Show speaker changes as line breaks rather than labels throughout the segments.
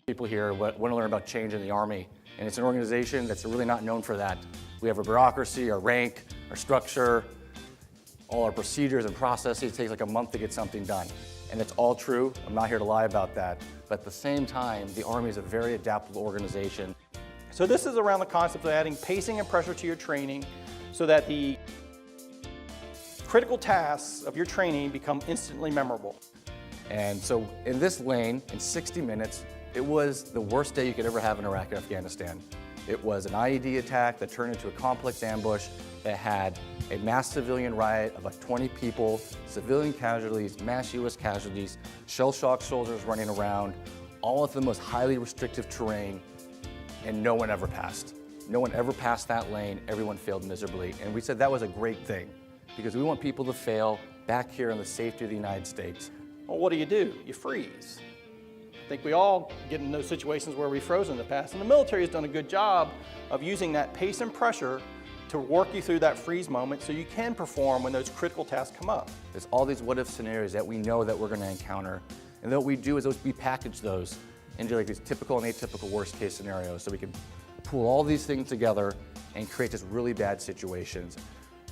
People here want to learn about change in the Army, and it's an organization that's really not known for that. We have a bureaucracy, our rank, our structure, all our procedures and processes. It takes like a month to get something done. And it's all true. I'm not here to lie about that. But at the same time, the Army is a very adaptable organization.
So this is around the concept of adding pacing and pressure to your training so that the critical tasks of your training become instantly memorable.
And so in this lane, in 60 minutes, it was the worst day you could ever have in Iraq and Afghanistan. It was an IED attack that turned into a complex ambush that had a mass civilian riot of like 20 people, civilian casualties, mass US casualties, shell-shocked soldiers running around, all of the most highly restrictive terrain, and no one ever passed. No one ever passed that lane. Everyone failed miserably. And we said that was a great thing because we want people to fail back here in the safety of the United States.
Well, what do? You freeze. I think we all get in those situations where we froze in the past, and the military has done a good job of using that pace and pressure to work you through that freeze moment so you can perform when those critical tasks come up.
There's all these what-if scenarios that we know that we're going to encounter, and then what we do is we package those into like these typical and atypical worst-case scenarios so we can pool all these things together and create just really bad situations.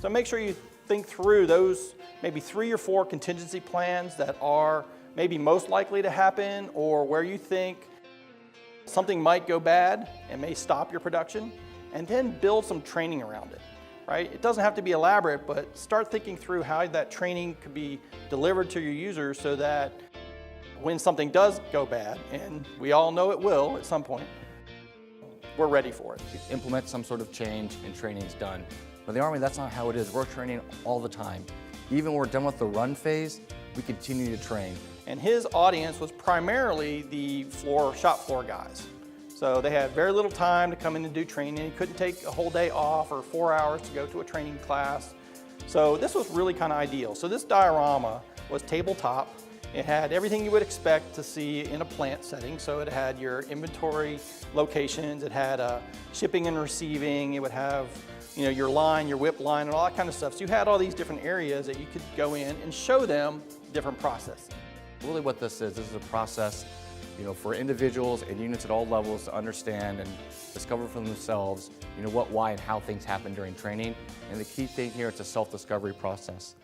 So make sure you think through those maybe 3 or 4 contingency plans that are maybe most likely to happen or where you think something might go bad and may stop your production, and then build some training around it, right? It doesn't have to be elaborate, but start thinking through how that training could be delivered to your users so that when something does go bad, and we all know it will at some point, we're ready for it.
Implement some sort of change and training's done. But the Army, that's not how it is. We're training all the time. Even when we're done with the run phase, we continue to train.
And his audience was primarily the shop floor guys. So they had very little time to come in and do training. He couldn't take a whole day off or 4 hours to go to a training class. So this was really kind of ideal. So this diorama was tabletop. It had everything you would expect to see in a plant setting. So it had your inventory locations, it had shipping and receiving, it would have your line, your whip line, and all that kind of stuff. So you had all these different areas that you could go in and show them different processes.
Really what this is a process for individuals and units at all levels to understand and discover for themselves what, why, and how things happen during training. And the key thing here, it's a self-discovery process.